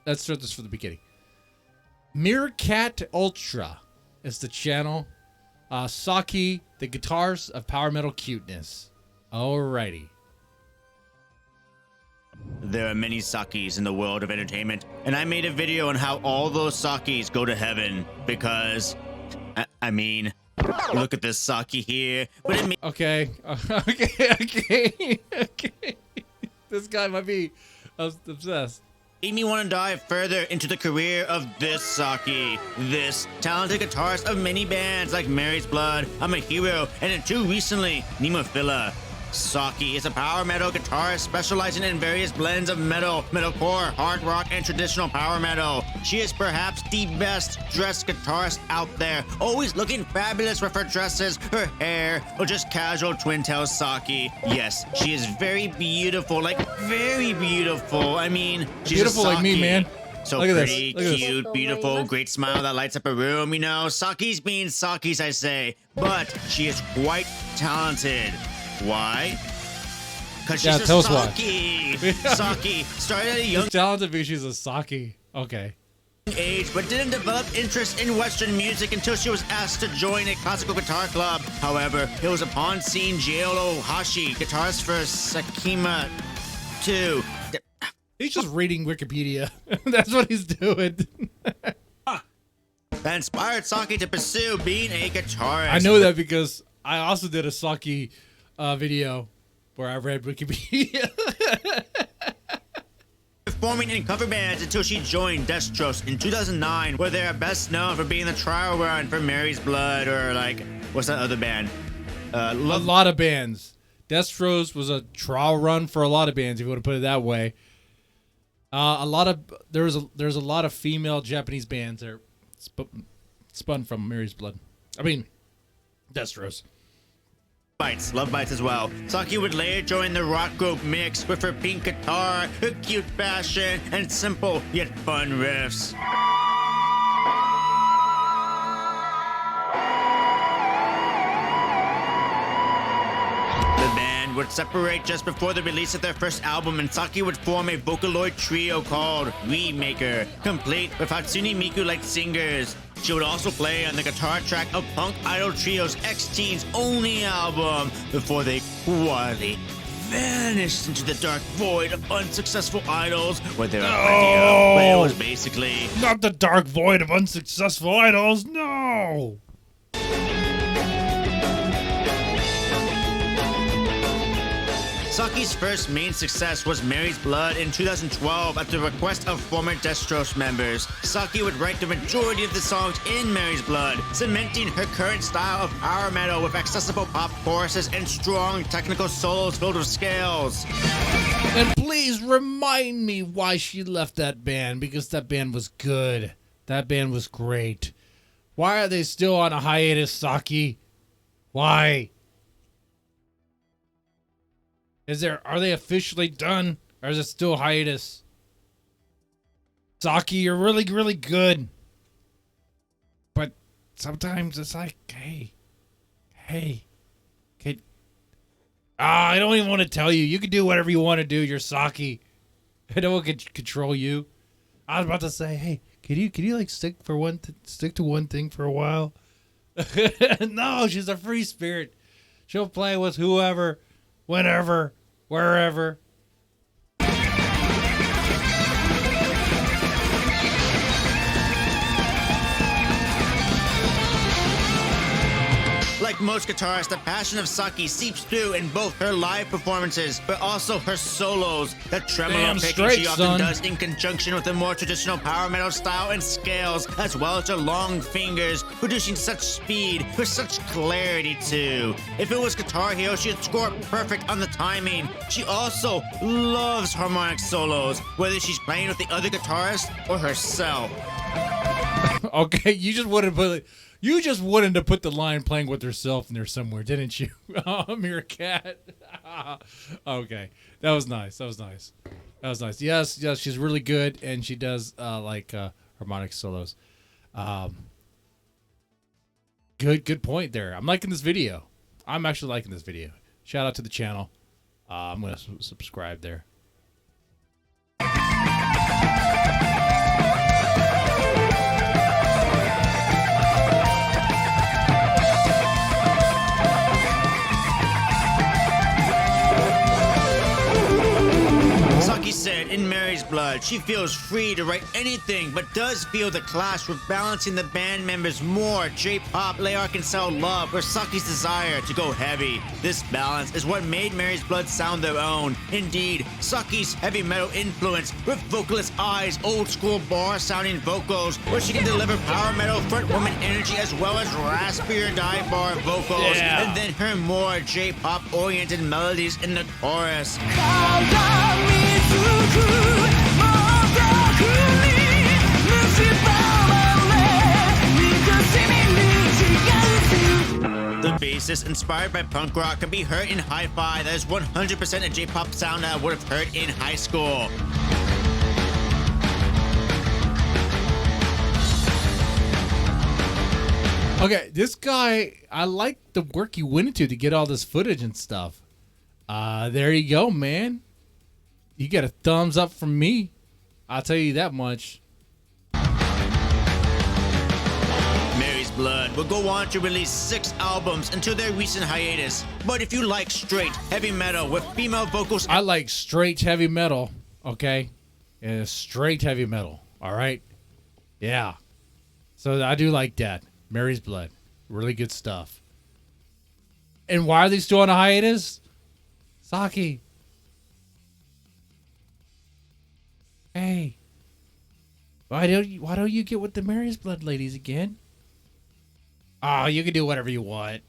let's start this from the beginning. Meerkat Ultra is the channel. Saki, the guitarist of power metal cuteness. Alrighty. There are many Sakis in the world of entertainment, and I made a video on how all those Sakis go to heaven because, I mean, look at this Saki here. But it Okay. This guy might be obsessed. made me want to dive further into the career of this Saki, this talented guitarist of many bands like Mary's Blood, I'm a Hero, and until recently, NEMOPHILA. Saki is a power metal guitarist specializing in various blends of metal, metalcore, hard rock, and traditional power metal. She is perhaps the best dressed guitarist out there, always looking fabulous with her dresses, her hair, or just casual twin-tail Saki. Yes, she is very beautiful, like very beautiful. I mean, she's Beautiful a like me, Saki. man. So Look at this. pretty, Look at this. cute, beautiful, great smile that lights up a room, you know. Saki's being Sakis, I say. But she is quite talented. Why? Because she's a tell us why. Saki. Saki started at a young She's talented because she's a Saki. Okay. age, but didn't develop interest in Western music until she was asked to join a classical guitar club. However, it was upon seeing Jiro Hashi, guitarist for Sakima 2. He's just reading Wikipedia. That's what he's doing. That inspired Saki to pursue being a guitarist. I know that because I also did a Saki video where I read Wikipedia. Performing in cover bands until she joined Destrose in 2009, where they are best known for being the trial run for Mary's Blood, or like, what's that other band? A lot of bands. Destrose was a trial run for a lot of bands, if you want to put it that way. There's a lot of female Japanese bands that are spun from Mary's Blood. I mean, Destrose. Love bites as well. Saki would later join the rock group Mix with her pink guitar, her cute fashion, and simple yet fun riffs. The band would separate just before the release of their first album, and Saki would form a Vocaloid trio called Remaker, complete with Hatsune Miku-like singers. She would also play on the guitar track of Punk Idol Trio's X-Teen's Only album before they quietly vanished into the dark void of unsuccessful idols, where their idea but it was basically Not the dark void of unsuccessful idols, no! Saki's first main success was Mary's Blood in 2012 at the request of former Destrose members. Saki would write the majority of the songs in Mary's Blood, cementing her current style of power metal with accessible pop choruses and strong technical solos filled with scales. And please remind me why she left that band, because that band was good. That band was great. Why are they still on a hiatus, Saki? Why? Are they officially done, or is it still hiatus? Saki, you're really, really good. But sometimes it's like, hey. I don't even want to tell you. You can do whatever you want to do. You're Saki. No one can control you. I was about to say, hey, can you like stick to one thing for a while? No, she's a free spirit. She'll play with whoever, whenever, wherever. Like most guitarists, the passion of Saki seeps through in both her live performances, but also her solos. The tremolo picking she often does in conjunction with the more traditional power metal style and scales, as well as her long fingers, producing such speed with such clarity too. If it was Guitar Hero, she'd score perfect on the timing. She also loves harmonic solos, whether she's playing with the other guitarist or herself. Okay, you just wanted to put the line playing with herself in there somewhere, didn't you? You're a cat. Okay, that was nice. Yes, she's really good, and she does harmonic solos. Good point there. I'm liking this video. I'm actually liking this video. Shout out to the channel. I'm gonna subscribe there. Blood, she feels free to write anything, but does feel the clash with balancing the band members' more J-pop, lay Arkansas love, or Saki's desire to go heavy. This balance is what made Mary's Blood sound their own. Indeed, Saki's heavy metal influence, with vocalist eyes, old school bar-sounding vocals, where she can deliver power metal front woman energy as well as raspier dive bar vocals, and then her more J-pop oriented melodies in the chorus. The bassist, inspired by punk rock, can be heard in hi-fi. That is 100% a J-pop sound that I would have heard in high school. Okay, this guy, I like the work you went into to get all this footage and stuff. There you go, man. You get a thumbs up from me. I'll tell you that much. Mary's Blood will go on to release 6 albums until their recent hiatus. But if you like straight heavy metal with female vocals... I like straight heavy metal, okay? Yeah, straight heavy metal, all right? Yeah. So I do like that. Mary's Blood. Really good stuff. And why are they still on a hiatus? Saki. Hey. Why don't you get with the Mary's Blood ladies again? Oh, you can do whatever you want.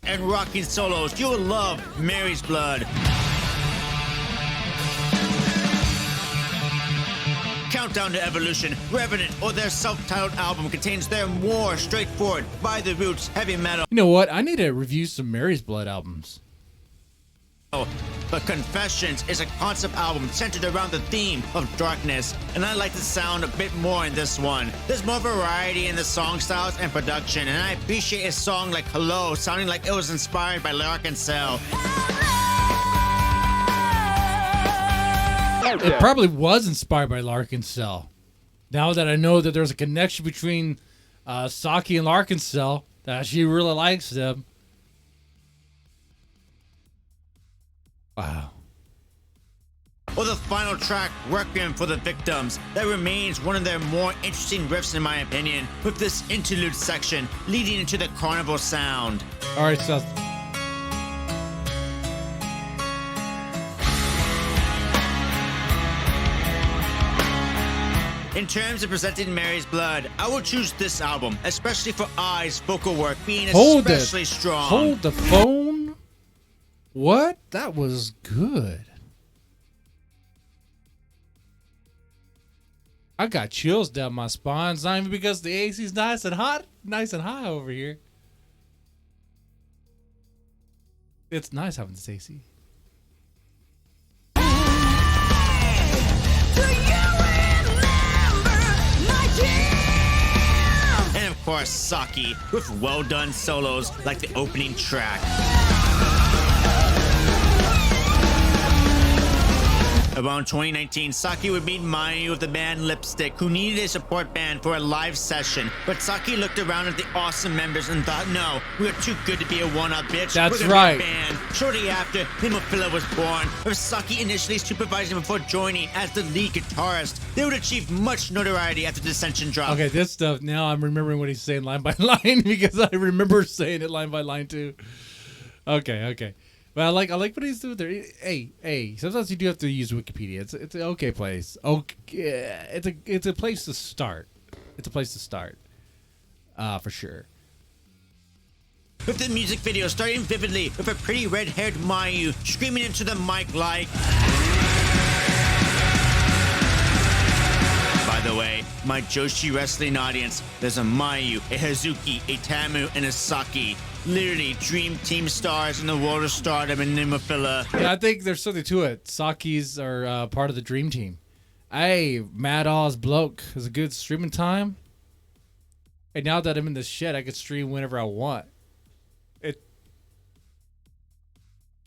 And rocking solos, you'll love Mary's Blood. Countdown to Evolution, Revenant, or their self-titled album contains their more straightforward, by the roots heavy metal. You know what? I need to review some Mary's Blood albums. But Confessions is a concept album centered around the theme of darkness, and I like the sound a bit more in this one. There's more variety in the song styles and production, and I appreciate a song like Hello sounding like it was inspired by Lark and Cell. It probably was inspired by Lark and Cell. Now that I know that there's a connection between Saki and Lark and Cell, that she really likes them. Wow. Or the final track, Requiem for the Victims, that remains one of their more interesting riffs in my opinion, with this interlude section leading into the carnival sound. All right, so in terms of presenting Mary's Blood, I will choose this album, especially for I's vocal work being especially strong. Hold the phone. What? That was good. I got chills down my spine. It's not even because the AC's nice and hot, nice and high over here. It's nice having this AC. And of course, Saki, with well done solos like the opening track. Around 2019, Saki would meet Mayu of the band Lipstick, who needed a support band for a live session. But Saki looked around at the awesome members and thought, no, we're too good to be a one-up bitch. That's we're gonna right. Be a band. Shortly after, NEMOPHILA was born, with Saki initially supervising before joining as the lead guitarist. They would achieve much notoriety after Dissension dropped. Okay, this stuff, now I'm remembering what he's saying line by line because I remember saying it line by line too. Okay. But I like what he's doing there. Hey, sometimes you do have to use Wikipedia. It's an okay place. Okay, it's a place to start. It's a place to start. For sure. With the music video starting vividly with a pretty red-haired Mayu screaming into the mic like... By the way, my Joshi wrestling audience, there's a Mayu, a Hazuki, a Tamu, and a Saki. Literally dream team stars in the world of stardom in NEMOPHILA. Yeah, I think there's something to it. Sakis are part of the dream team. Hey, Mad Oz Bloke is a good streaming time. And now that I'm in the shed, I can stream whenever I want.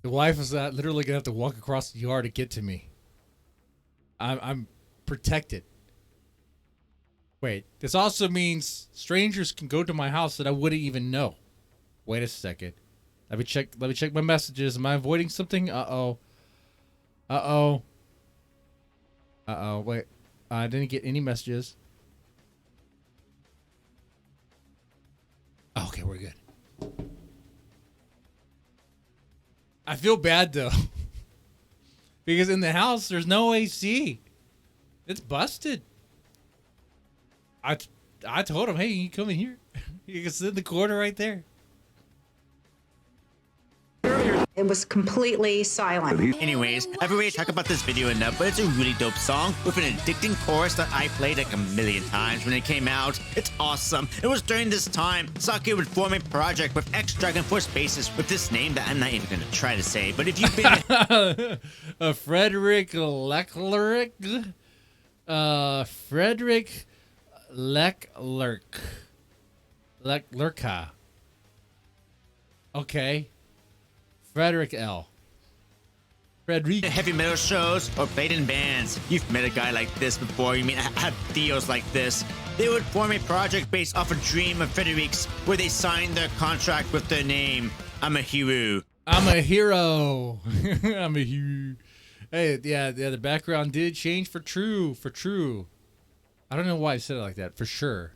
The wife is literally gonna have to walk across the yard to get to me. I'm protected. Wait, this also means strangers can go to my house that I wouldn't even know. Wait a second. Let me check my messages. Am I avoiding something? Uh-oh. Uh-oh, wait. I didn't get any messages. Okay, we're good. I feel bad, though. Because in the house, there's no AC. It's busted. I told him, hey, you can come in here. You can sit in the corner right there. It was completely silent. Anyways, I've already talked about this video enough, but it's a really dope song with an addicting chorus that I played like a million times when it came out. It's awesome. It was during this time Saki would form a project with ex-Dragon Force bassist with this name that I'm not even going to try to say, but if you've been... Frederick Leclerc. Frederick Leclerc. Okay. Frederick L. Frederick. Heavy metal shows or played in bands. You've met a guy like this before. You mean I had deals like this. They would form a project based off a dream of Frederick's where they signed their contract with their name. I'm a hero. I'm a hero. I'm a hero. Hey, yeah, the background did change for true. I don't know why I said it like that. For sure.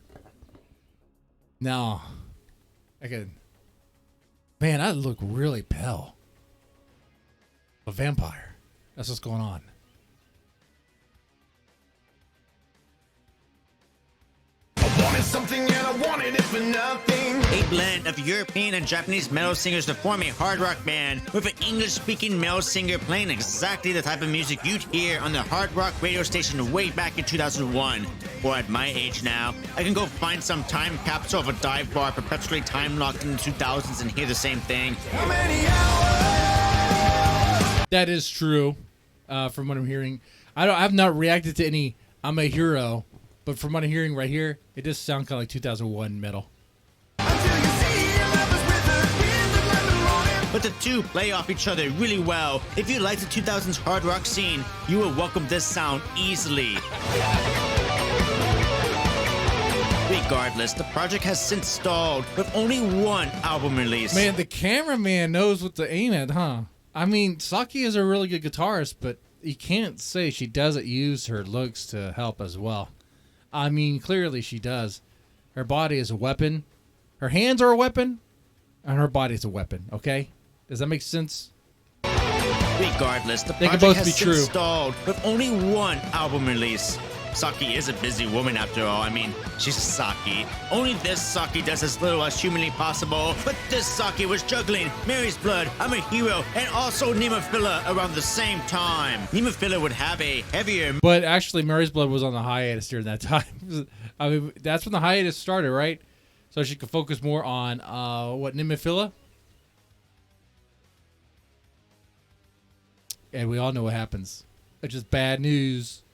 No. Okay. Man, I look really pale. A vampire. That's what's going on. I wanted something and I wanted it for nothing. A blend of European and Japanese metal singers to form a hard rock band with an English-speaking male singer playing exactly the type of music you'd hear on the hard rock radio station way back in 2001. Or at my age now, I can go find some time capsule of a dive bar perpetually time-locked in the 2000s and hear the same thing. How many hours? That is true, from what I'm hearing. I've not reacted to any I'm a hero, but from what I'm hearing right here, it does sound kind of like 2001 metal. But the two play off each other really well. If you like the 2000s hard rock scene, you will welcome this sound easily. Regardless, the project has since stalled with only one album release. Man, the cameraman knows what to aim at, huh? I mean, Saki is a really good guitarist, but you can't say she doesn't use her looks to help as well. I mean, clearly she does. Her body is a weapon. Her hands are a weapon. And her body is a weapon, okay? Does that make sense? Regardless, the They can project both has be since true. stalled with only one album release. Saki is a busy woman after all. I mean, she's Saki. Only this Saki does as little as humanly possible. But this Saki was juggling Mary's Blood, I'm a Hero, and also NEMOPHILA around the same time. NEMOPHILA would have a heavier... But actually, Mary's Blood was on the hiatus during that time. I mean, that's when the hiatus started, right? So she could focus more on, NEMOPHILA? And we all know what happens. It's just bad news.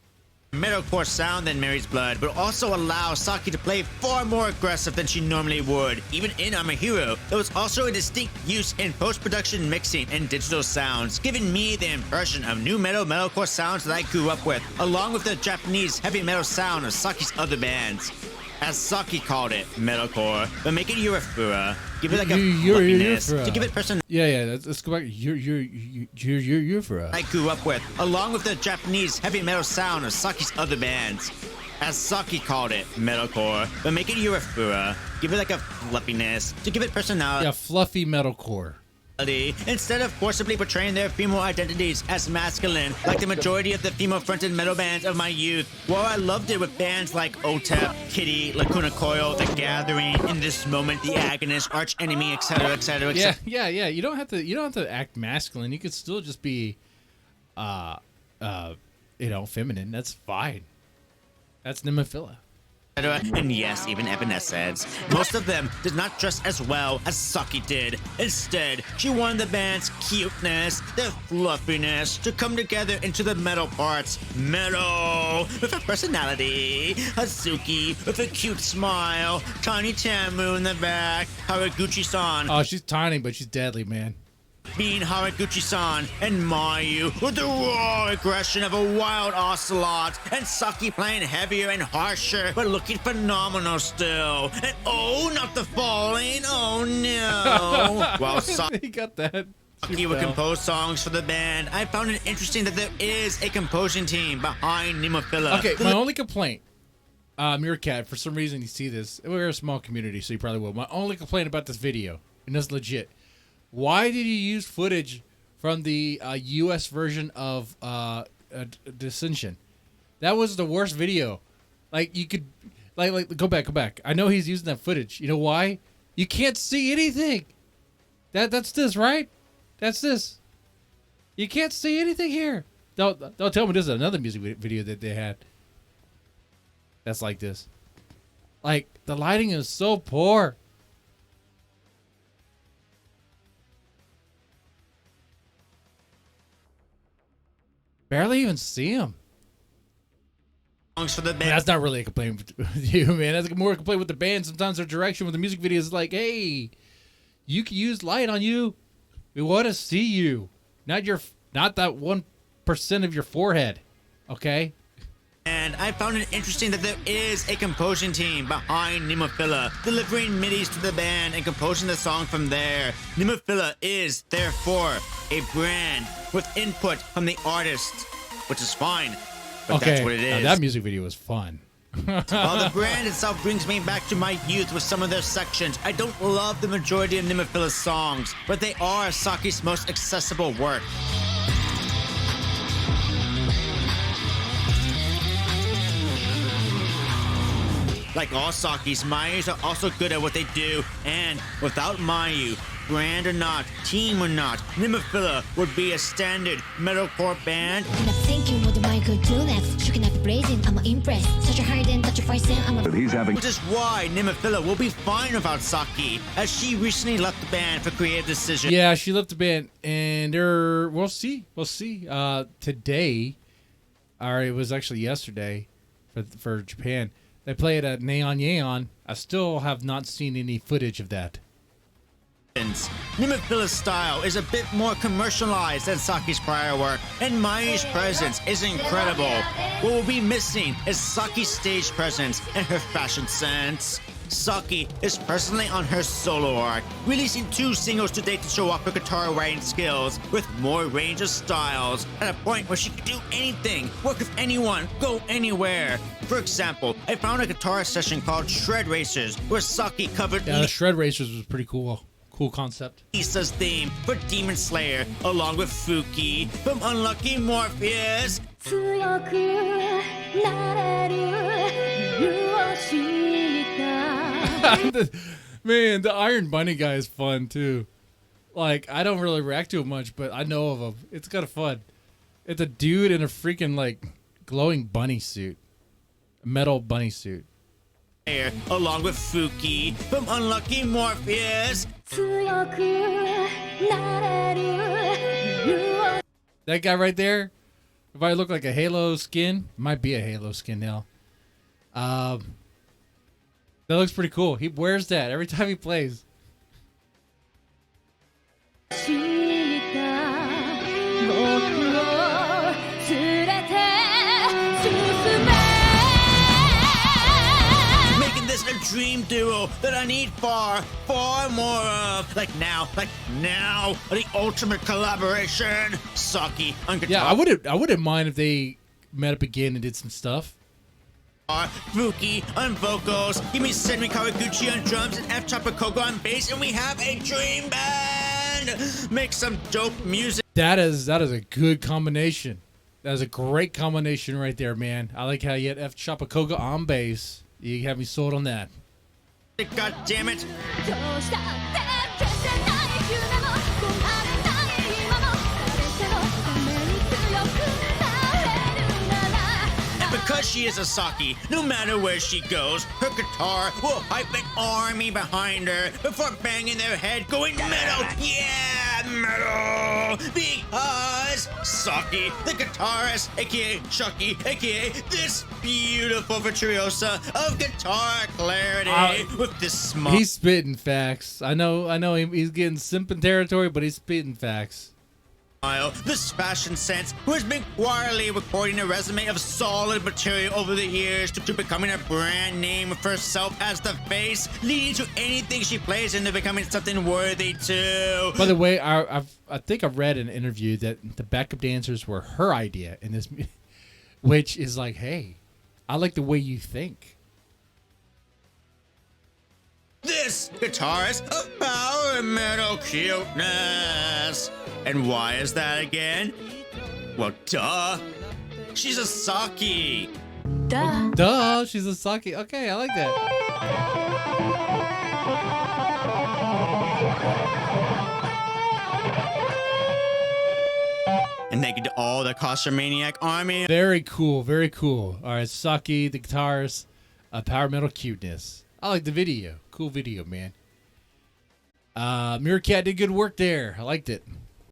metalcore sound than Mary's Blood, but also allow Saki to play far more aggressive than she normally would. Even in I'm a Hero, there was also a distinct use in post-production mixing and digital sounds, giving me the impression of new metalcore sounds that I grew up with, along with the Japanese heavy metal sound of Saki's other bands. As Saki called it, metalcore, but make it Eurofura. Give it like a fluffiness to give it personality. Yeah. Let's go back. You're for us. I grew up with, along with the Japanese heavy metal sound of Saki's other bands. As Saki called it, metalcore, but make it Eurofura. Give it like a fluffiness to give it personality. Yeah, fluffy metalcore. Instead of forcibly portraying their female identities as masculine, like the majority of the female-fronted metal bands of my youth. While I loved it with bands like OTEP, Kitty, Lacuna Coil, The Gathering, In This Moment, The Agonist, Arch Enemy, etc., etc., etc. Yeah. You don't have to act masculine. You could still just be, feminine. That's fine. That's NEMOPHILA. And yes, even Evanescence. Most of them did not dress as well as Saki did. Instead, she wanted the band's cuteness, their fluffiness, to come together into the metal parts. Metal with a personality. Hazuki with a cute smile. Tiny Tamu in the back. Haraguchi-san. Oh, she's tiny, but she's deadly, man. Being Haraguchi-san and Mayu with the raw aggression of a wild ocelot, and Saki playing heavier and harsher, but looking phenomenal still. And oh, not the falling, oh no. While Saki He got that. Saki would compose songs for the band. I found it interesting that there is a composing team behind NEMOPHILA. Okay, my only complaint, Meerkat, for some reason you see this. We're a small community, so you probably will. My only complaint about this video, and this is legit, why did you use footage from the U.S. version of Dissension? That was the worst video. Like, you could, like go back. I know he's using that footage. You know why? You can't see anything. That's this, right? That's this. You can't see anything here. Don't tell me this is another music video that they had. That's like this. Like, the lighting is so poor. Barely even see him. For the band. That's not really a complaint with you, man. That's more a complaint with the band. Sometimes their direction with the music videos is like, hey, you can use light on you. We want to see you, not that 1% of your forehead. Okay. And I found it interesting that there is a composing team behind NEMOPHILA, delivering MIDIs to the band and composing the song from there. NEMOPHILA is, therefore, a brand with input from the artist, which is fine, but Okay, that's what it is. that music video was fun. While the brand itself brings me back to my youth with some of their sections, I don't love the majority of NEMOPHILA's songs, but they are Saki's most accessible work. Like all Sakis, Mayus are also good at what they do, and without Mayu, brand or not, team or not, NEMOPHILA would be a standard metalcore band. Not thinking what I could do next. Shooking at the blazing, I'm impressed. Such a hard and touch a voice, I'm a Which is why NEMOPHILA will be fine without Saki, as she recently left the band for creative decisions. Yeah, she left the band, and we'll see. Today, or it was actually yesterday, for Japan. They play it at Neon. I still have not seen any footage of that. NEMOPHILA's style is a bit more commercialized than Saki's prior work, and Mayu's presence is incredible. What we'll be missing is Saki's stage presence and her fashion sense. Saki is personally on her solo arc, releasing 2 singles to date to show off her guitar writing skills, with more range of styles, at a point where she can do anything, work with anyone, go anywhere. For example, I found a guitar session called Shred Racers, where Saki covered Yeah, the Shred Racers was pretty cool. Cool concept. Lisa's theme for Demon Slayer, along with Fuki from Unlucky Morpheus. Man, the Iron Bunny guy is fun too. Like, I don't really react to it much, but I know of him. It's kind of fun. It's a dude in a freaking like glowing bunny suit, a metal bunny suit. Along with Fuki from Unlucky Morpheus. That guy right there, if I look like a Halo skin, might be a Halo skin now. That looks pretty cool. He wears that every time he plays. Making this a dream duo that I need far, far more of. Like now, the ultimate collaboration. Saki on guitar. Yeah, I wouldn't mind if they met up again and did some stuff. Fuki on vocals, give me Senri Kawaguchi on drums, and F Chopper Kogo on bass, and we have a dream band. Make some dope music. That is a good combination. That is a great combination right there, man. I like how you had F Chapacoga on bass. You have me sold on that. God damn it. Because she is a Saki, no matter where she goes, her guitar will hype an army behind her before banging their head, going metal, yeah, metal, because Saki, the guitarist, aka Chucky, aka this beautiful virtuosa of guitar clarity, with this small... He's spitting facts. I know he's getting simping territory, but he's spitting facts. This fashion sense, who has been quietly recording a resume of solid material over the years to becoming a brand name for herself as the face, leading to anything she plays into becoming something worthy too. By the way, I think I read in an interview that the backup dancers were her idea in this, which is like, hey, I like the way you think. This guitarist of power metal cuteness. And why is that again? Well, duh. She's a Saki. Duh, she's a Saki. Okay, I like that. And thank you to all the Costume Maniac army. Very cool, very cool. All right, Saki, the guitarist, power metal cuteness. I like the video. Cool video, man. Meerkat did good work there. I liked it.